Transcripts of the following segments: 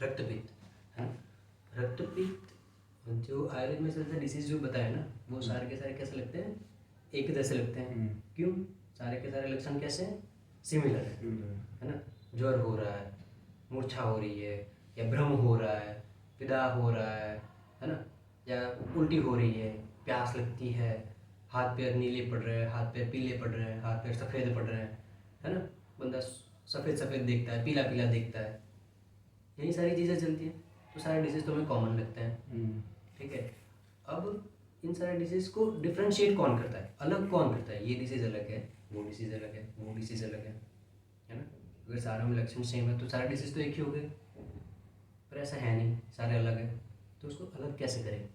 रक्तपित्त है ना। रक्तपित्त जो आयुर्वेद में सबसे डिसीज जो बताया ना, वो सारे के सारे कैसे लगते हैं, एक जैसे लगते हैं। क्यों? सारे के सारे लक्षण कैसे हैं, सिमिलर है ना। ज्वर हो रहा है, मूर्छा हो रही है, या भ्रम हो रहा है, विदा हो रहा है ना, या उल्टी हो रही है, प्यास लगती है, हाथ पैर नीले पड़ रहे हैं, हाथ पैर पीले पड़ रहे हैं, हाथ पैर सफ़ेद पड़ रहे हैं, है ना। बंदा सफ़ेद सफ़ेद देखता है, पीला पीला देखता है, यही सारी चीज़ें चलती हैं। तो सारे डिजीज़ तो हमें कॉमन लगते हैं, ठीक है। अब इन सारे डिजीज़ को डिफ्रेंशिएट कौन करता है, अलग कौन करता है, ये डिसीज़ अलग है, वो डिसीज़ अलग है, वो डिसीज़ अलग है ना। अगर सारों में लक्षण सेम है तो सारे डिसीज़ तो एक ही हो गए, पर ऐसा है नहीं, सारे अलग हैं। तो उसको अलग कैसे करें?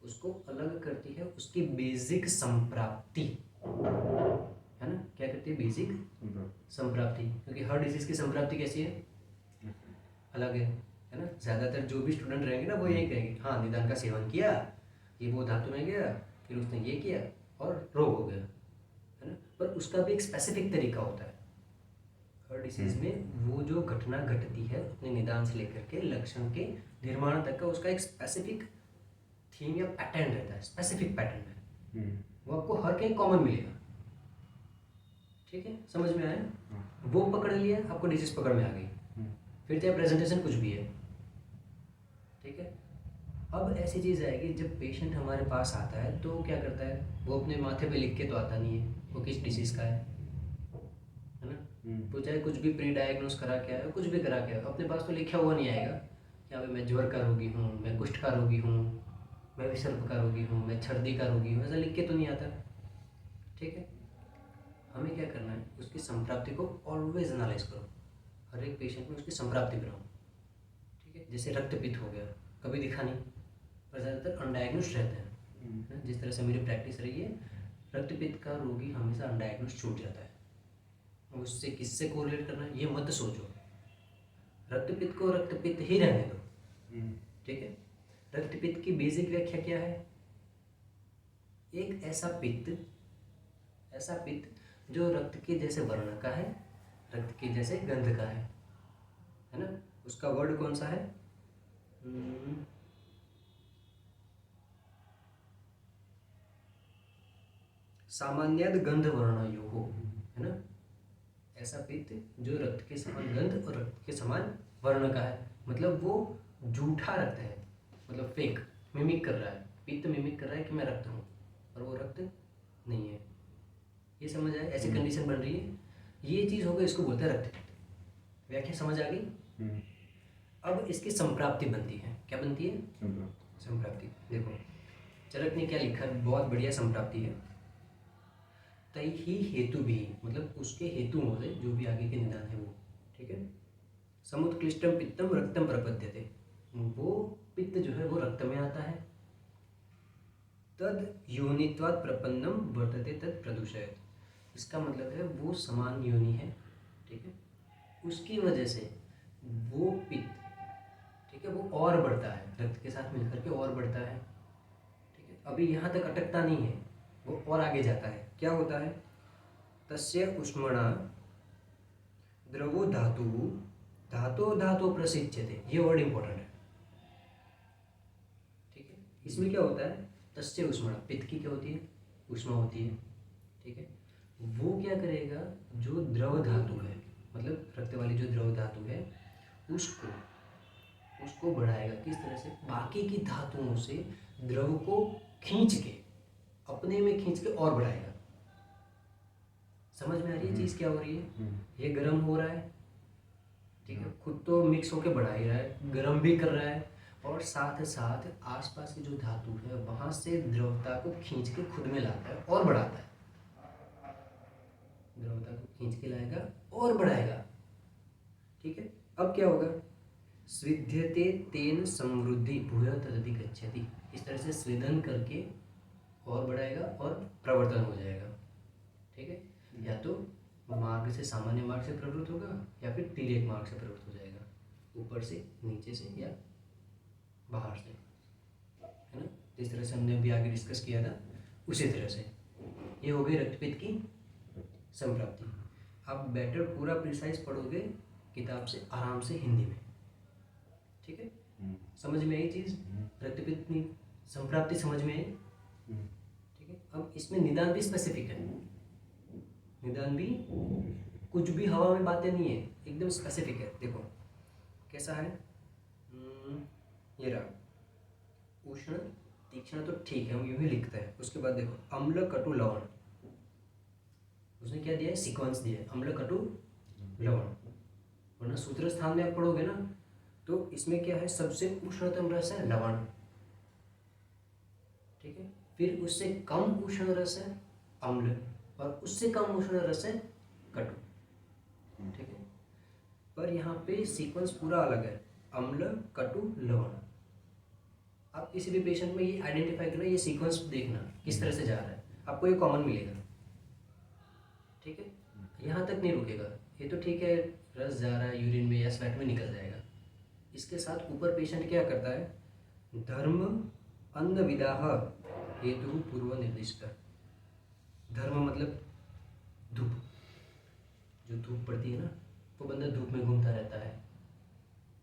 उसको अलग करती है उसकी बेसिक संप्राप्ति, है ना। क्या करती है? बेसिक संप्राप्ति। क्योंकि हर डिजीज़ की संप्राप्ति कैसी है, अलग है ना। ज़्यादातर जो भी स्टूडेंट रहेंगे ना, वो यही कहेंगे, हाँ निदान का सेवन किया, ये वो धातु में गया, फिर उसने ये किया और रोग हो गया, है ना। पर उसका भी एक स्पेसिफिक तरीका होता है। हर डिसीज़ में वो जो घटना घटती है अपने निदान से लेकर के लक्षण के निर्माण तक का, उसका एक स्पेसिफिक थीम या पैटर्न रहता है, स्पेसिफिक पैटर्न है। वो आपको हर कहीं कॉमन मिलेगा, ठीक है। समझ में आया? वो पकड़ लिया, आपको डिजीज पकड़ में आ गई, फिर चाहे प्रेजेंटेशन कुछ भी है, ठीक है। अब ऐसी चीज़ आएगी, जब पेशेंट हमारे पास आता है तो क्या करता है, वो अपने माथे पे लिख के तो आता नहीं है वो किस डिसीज़ का है ना। वो चाहे कुछ भी प्री डायग्नोस करा के आए, कुछ भी करा के आए, अपने पास तो लिखा हुआ नहीं आएगा कि हाँ भाई मैं ज्वर का रोगी हूँ, मैं कुष्ठ का रोगी हूँ, मैं विसर्प का रोगी हूँ, मैं छर्दी का रोगी हूँ, ऐसा लिख के तो नहीं आता, ठीक है। हमें क्या करना है, उसकी संप्राप्ति को ऑलवेज एनालाइज करो, हर एक पेशेंट में उसकी संप्राप्ति बनाओ, ठीक है। जैसे रक्तपित्त हो गया, कभी दिखा नहीं, पर ज़्यादातर अनडायग्नोस्ड रहते हैं। जिस तरह से मेरी प्रैक्टिस रही है, रक्तपित्त का रोगी हमेशा अनडायग्नोस्ड छूट जाता है। उससे किससे कोरिलेट करना है ये मत सोचो, रक्तपित्त को रक्तपित्त ही रहने दो, ठीक है। रक्तपित्त की बेसिक व्याख्या क्या है, एक ऐसा पित्त जो रक्त के जैसे वर्ण का है, रक्त के जैसे गंध का है ना। उसका वर्ड कौन सा है, सामान्यद गंध वर्णयो, है ना। ऐसा पित्त जो रक्त के समान गंध और रक्त के समान वर्ण का है, मतलब वो झूठा रक्त है, मतलब फेक, मिमिक कर रहा है, पित्त मिमिक कर रहा है कि मैं रक्त हूँ, और वो रक्त नहीं है। ये समझ आए, ऐसी कंडीशन बन रही है, ये चीज़ हो गई, इसको बोलते हैं रक्तपित्त। व्याख्या समझ आ गई। अब इसकी संप्राप्ति बनती है, क्या बनती है, संप्राप्ति। देखो चरक ने क्या लिखा है, बहुत बढ़िया संप्राप्ति है। तय ही हेतु भी, मतलब उसके हेतुओं से जो भी आगे के निदान है वो, ठीक है। समुत्कृष्टम पित्तम रक्तम प्रपद्यते, वो पित्त जो है वो रक्त में आता है। तद योनित्वात् प्रपन्नम वर्तते तद प्रदूषयत, इसका मतलब है वो समान योनि है, ठीक है, उसकी वजह से वो पित्त, ठीक है, वो और बढ़ता है, रक्त के साथ मिलकर के और बढ़ता है, ठीक है। अभी यहाँ तक अटकता नहीं है, वो और आगे जाता है। क्या होता है, तस्य उष्मणा द्रवो धातु धातो धातो प्रसिच्यते, ये वर्ड इंपॉर्टेंट है, ठीक है। इसमें क्या होता है, तस्य उष्मणा, पित्त की क्या होती है, उष्मा होती है, ठीक है। वो क्या करेगा, जो द्रव धातु है, मतलब रक्त वाली जो द्रव धातु है, उसको बढ़ाएगा। किस तरह से, बाकी की धातुओं से द्रव को खींच के, अपने में खींच के और बढ़ाएगा। समझ में आ रही है चीज़ क्या हो रही है, ये गर्म हो रहा है, ठीक है, खुद तो मिक्स होके बढ़ा ही रहा है, गर्म भी कर रहा है, और साथ साथ आसपास की जो धातु है वहाँ से द्रवता को खींच के खुद में लाता है और बढ़ाता है, द्रवता को खींच के लाएगा और बढ़ाएगा, ठीक है। अब क्या होगा, स्विद्यते तेन समृद्धि भूय तदधि गच्छति, इस तरह से स्वेदन करके और बढ़ाएगा और प्रवर्तन हो जाएगा, ठीक है। या तो मार्ग से, सामान्य मार्ग से प्रवृत्त होगा, या फिर तिर्यक मार्ग से प्रवृत्त हो जाएगा, ऊपर से, नीचे से, या बाहर से, है ना। जिस तरह से हमने अभी आगे डिस्कस किया था उसी तरह से। ये हो गई रक्तपित्त की संप्राप्ति। आप बेटर पूरा प्रिसाइज पढ़ोगे किताब से आराम से हिंदी में, ठीक। समझ में आई चीज़? रक्तपित्त की संप्राप्ति समझ में आई? ठीक है, अब इसमें निदान भी स्पेसिफिक है। निदान भी कुछ भी हवा में बातें नहीं है, एकदम स्पेसिफिक है। देखो कैसा है, ये रहा उष्ण तीक्ष्ण, तो ठीक है हम यूं ही लिखते हैं। उसके बाद देखो अम्ल कटु लवण, उसने क्या दिया है, सीक्वेंस दिया है, अम्ल कटु लवण। वरना सूत्र स्थान में आप पढ़ोगे ना तो इसमें क्या है, सबसे उष्णतम रस है लवण, ठीक है, फिर उससे कम उष्ण रस है अम्ल, और उससे कम उष्ण रस है कटु, ठीक है। पर यहाँ पे सीक्वेंस पूरा अलग है, अम्ल कटु लवण। आप किसी भी पेशेंट में ये आइडेंटिफाई करना, ये सीक्वेंस देखना किस तरह से जा रहा है, आपको ये कॉमन मिलेगा, ठीक है। यहाँ तक नहीं रुकेगा, ये तो ठीक है रस जा रहा है यूरिन में या स्वेट में निकल जाएगा। इसके साथ ऊपर पेशेंट क्या करता है, धर्म अन्न विदाह हेतु पूर्व निर्दिष्ट। धर्म मतलब धूप, जो धूप पड़ती है ना, वो बंदा धूप में घूमता रहता है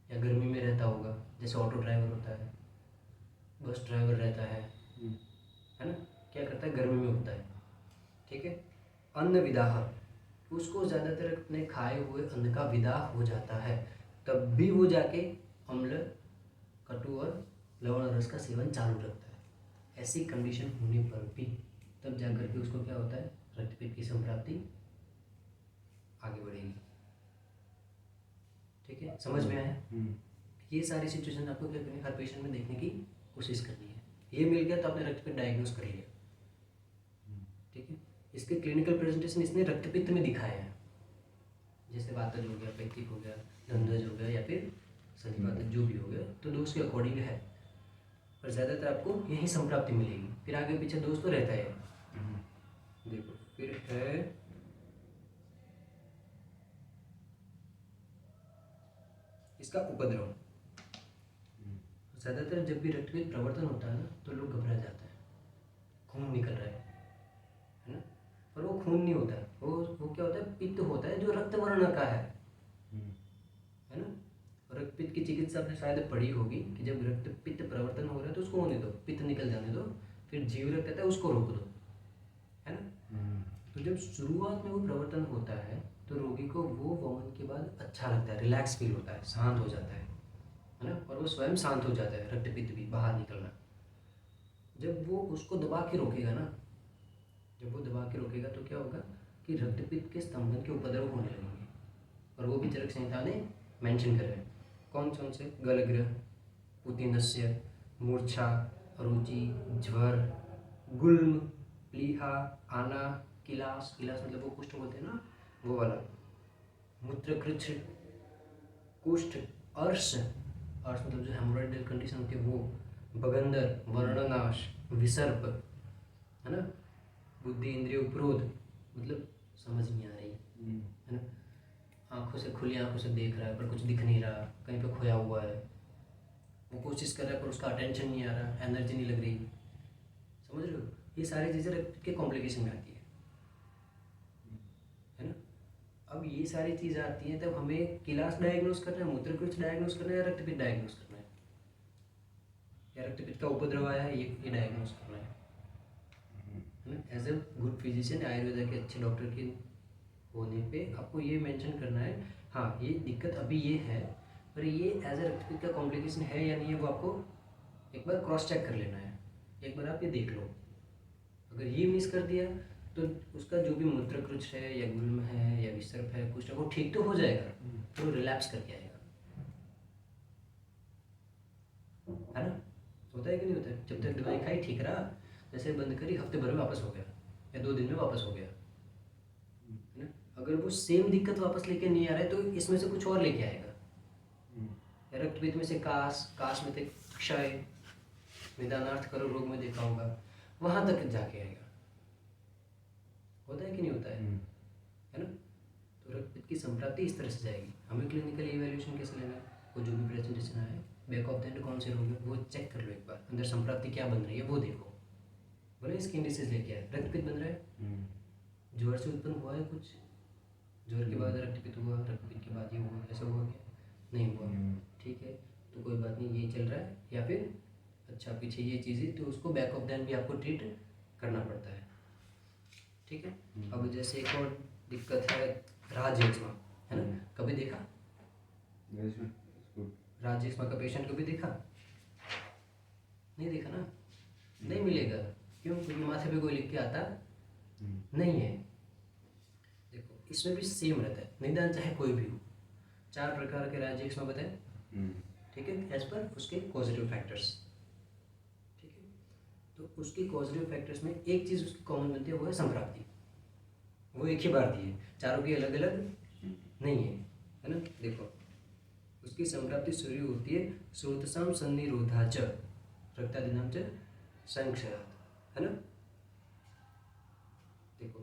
या गर्मी में रहता होगा, जैसे ऑटो ड्राइवर होता है, बस ड्राइवर रहता है ना, क्या करता है गर्मी में होता है, ठीक है। अन्न विदाह, उसको ज़्यादातर अपने खाए हुए अन्न का विदाह हो जाता है, तब भी वो जाके अम्ल कटु और लवण रस का सेवन चालू रखता है। ऐसी कंडीशन होने पर भी तब जाकर के उसको क्या होता है, रक्तपित्त की संप्राप्ति आगे बढ़ेगी, ठीक है। समझ में आया? ये सारी सिचुएशन आपको क्या करनी है, हर पेशेंट में देखने की कोशिश करनी है। ये मिल गया तो आपने रक्तपित्त डायग्नोस कर लिया, ठीक है। इसके क्लिनिकल प्रेजेंटेशन इसने रक्तपित्त में दिखाया है, जैसे वातज हो गया, पैक्टिक हो गया, दंदज हो गया, या फिर संधिवातज जो भी हो गया, तो दोष के अकॉर्डिंग है। पर ज़्यादातर आपको यही संप्राप्ति मिलेगी, फिर आगे पीछे दोष तो रहता है। देखो फिर है इसका उपद्रव। ज़्यादातर जब भी रक्तपित्त प्रवर्तन होता है ना तो लोग घबरा जाते हैं, खून निकल रहा है ना, पर वो खून नहीं होता, वो क्या होता है, पित्त होता है जो रक्त वर्ण का है ना। रक्तपित्त की चिकित्सा आपने शायद पढ़ी होगी कि जब रक्तपित्त प्रवर्तन हो रहा है तो उसको होने दो, पित्त निकल जाने दो, फिर जीव रक्त आता है उसको रोक दो, है ना। तो जब शुरुआत में वो प्रवर्तन होता है तो रोगी को वो वमन के बाद अच्छा लगता है, रिलैक्स फील होता है, शांत हो जाता है ना, और वो स्वयं शांत हो जाता है, रक्तपित्त भी बाहर निकलना। जब वो उसको दबा के रोकेगा ना, जब वो दबा के रोकेगा तो क्या होगा कि रक्तपित्त के स्तंभन के उपद्रव होने लगेंगे, और वो भी चरक संहिता ने मेंशन करे हैं। कौन कौन से, गलग्रह, पुतिनस्य, मूर्छा, अरुचि, ज्वर, गुल्म, प्लीहा, आना, किलास, किलास मतलब वो कुष्ठ बोलते हैं ना, वो वाला, मूत्रकृच्छ, कुष्ठ, अर्श, अर्श मतलब जो हेमोरॉइडल कंडीशन होती है वो, बगंदर, वर्णनाश, विसर्प, है ना, बुद्धि इंद्रिय उपरोध मतलब समझ नहीं आ रही है ना, आंखों से, खुली आंखों से देख रहा है पर कुछ दिख नहीं रहा, कहीं पे खोया हुआ है, वो कोशिश कर रहा है पर उसका अटेंशन नहीं आ रहा, एनर्जी नहीं लग रही, समझ रहे हो। ये सारी चीज़ें रक्त के कॉम्प्लिकेशन में आती है ना। अब ये सारी चीज़ें आती हैं तब हमें किलास डायग्नोस करना है, मूत्रकृच्छ डायग्नोस करना है, या रक्तपित्त डायग्नोस करना है, या रक्तपित्त का उपद्रव आया है ये डायग्नोस करना है ना। As a good physician, Ayurveda के अच्छे डॉक्टर के होने पे आपको ये मेंशन करना है, हाँ ये दिक्कत अभी ये है, पर ये एज ए रक्तपित्त का कॉम्प्लिकेशन है या नहीं है वो आपको एक बार क्रॉस चेक कर लेना है, एक बार आप ये देख लो। अगर ये मिस कर दिया तो उसका जो भी मूत्रकृच्छ है या गुल्म है या विसर्प है कुछ वो ठीक तो हो जाएगा, तो वो रिलैप्स करके आएगा, है ना। होता है कि नहीं होता है, जब तक दवाई खाई ठीक रहा, जैसे बंद करी हफ्ते भर में वापस हो गया या 2 दिन में वापस हो गया, है ना। अगर वो सेम दिक्कत वापस लेके नहीं आ रहा है तो इसमें से कुछ और लेके आएगा, रक्तपित्त में से काश में से क्षय, निदानार्थ करो रोग में देखा होगा, वहां तक जाके आएगा। होता है कि नहीं होता है ना। तो रक्तपित्त की संप्राप्ति इस तरह से जाएगी। हमें क्लिनिकल इवैल्यूएशन कैसे लेना है, वो जो भी प्रेजेंटेशन आए बैक ऑफ द एंड कौन से रोग है वो चेक कर लो, एक बार अंदर संप्राप्ति क्या बन रही है वो देखो, बोले स्किन डिसीज लेके आए, रक्तपित्त बन रहा है, ज्वर से उत्पन्न हुआ है कुछ, ज्वर के बाद रक्तपित्त हुआ, रक्तपित्त के बाद ये हुआ, ऐसा हुआ क्या, नहीं हुआ, ठीक है। तो कोई बात नहीं, ये चल रहा है, या फिर अच्छा पीछे ये चीज़ है, तो उसको बैक ऑफ दैन भी आपको ट्रीट करना पड़ता है। ठीक है। अब जैसे एक और दिक्कत है राजयक्ष्मा, है ना, कभी देखा राजयक्ष्मा का पेशेंट कभी देखा? नहीं देखा ना, नहीं मिलेगा। क्यों? क्योंकि माथे पे कोई लिख के आता नहीं है। देखो इसमें भी सेम रहता है, निदान चाहे कोई भी हो। 4 प्रकार के राजयक्ष्मा बताए, ठीक है, एज पर उसके पॉजिटिव फैक्टर्स। ठीक है, तो उसके पॉजिटिव फैक्टर्स में एक चीज़ उसकी कॉमन बनती है, वो है संप्राप्ति। वो एक ही बार दी है, चारों की अलग अलग नहीं है ना। देखो उसकी संप्राप्ति शुरू होती है श्रोतसाम सन्निरोधा च रक्तादिनाम च संक्षयात, है ना। देखो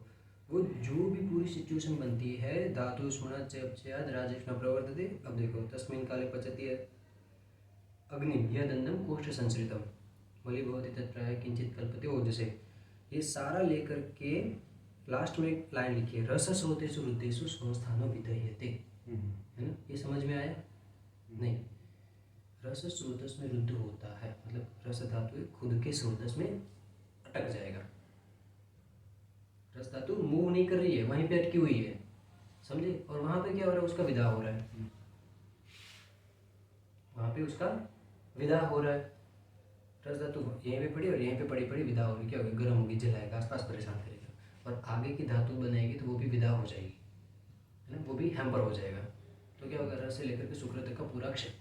वो जो भी पूरी सिचुएशन बनती है, धातु स्मरण चयाद राजयक्ष्मा प्रवर्तते। अब देखो तस्मिन् काले पचति अग्नि यदन्नम कोष्ठ संसृतम बलि भवति तत्प्राय किंचित कल्पते ओजसे। ये सारा लेकर के लास्ट में एक लाइन लिखी है, रस स्रोतेषु रुद्रेषु संस्थानो विधयते, है ना। ये समझ में आया? नहीं, रस स्रोतस में रुद्ध होता है, मतलब रस धातु खुद के स्रोतस में अटक जाएगा। रस धातु मूव नहीं कर रही है, वहीं पे अटकी हुई है, समझे। और वहां पे क्या हो रहा है, उसका विदा हो रहा है, वहां पे उसका विदा हो रहा है। रस धातु यहीं पे पड़ी और यहीं पे पड़ी विदा होगी, क्या होगी, गर्म होगी, जलाएगा, आसपास परेशान करेगा। और आगे की धातु बनाएगी तो वो भी विदा हो जाएगी, है ना, वो भी हैम्पर हो जाएगा। तो क्या होगा, रस से लेकर के शुक्र तक का पूरा क्षय।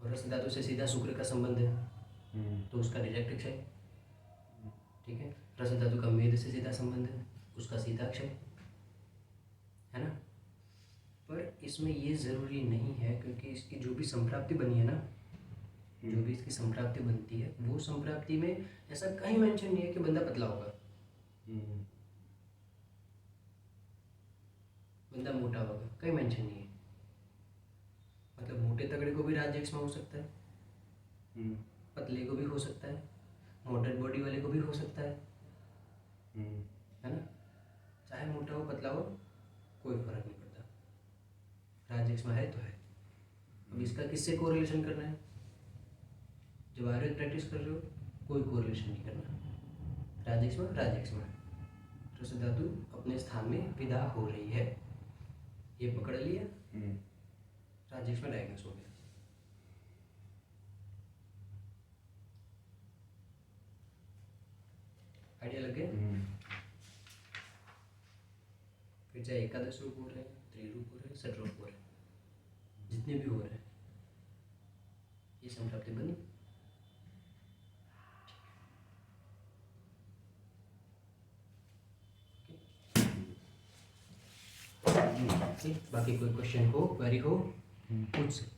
और रस धातु से सीधा शुक्र का संबंध है, तो उसका डायरेक्ट क्षय। ठीक है, रस धातु का मेद से सीधा संबंध है, उसका सीधा क्षय, है ना। पर इसमें ये ज़रूरी नहीं है, क्योंकि इसकी जो भी संप्राप्ति बनी है ना, जो भी इसकी संप्राप्ति बनती है, वो संप्राप्ति में ऐसा कहीं मेंशन नहीं है कि बंदा पतला होगा, बंदा मोटा होगा, कहीं मेंशन नहीं है। मतलब मोटे तगड़े को भी राजयक्ष्मा हो सकता है, पतले को भी हो सकता है, मोटर बॉडी वाले को भी हो सकता है ना। चाहे मोटा हो पतला हो, कोई फर्क नहीं पड़ता, राजयक्ष्मा है तो है। अब इसका किससे कोरिलेशन करना है? जब आयुर्वेद प्रैक्टिस कर रहे हो, कोई कोरिलेशन नहीं करना, राजयक्ष्मा राजयक्ष्मा है। रस धातु अपने स्थान में विदा हो रही है, ये पकड़ लिया, राजयक्ष्मा डायग्नोस हो गया। आइडिया लग गया? फिर चाहे एकादश रूप हो रहे हैं, त्रिरूप हो रहे हैं, षट रूप हो रहे हैं, जितने भी हो रहे हैं, ये संप्राप्ति बनी। बाकी कोई क्वेश्चन हो, क्वेरी हो, पूछ सकते।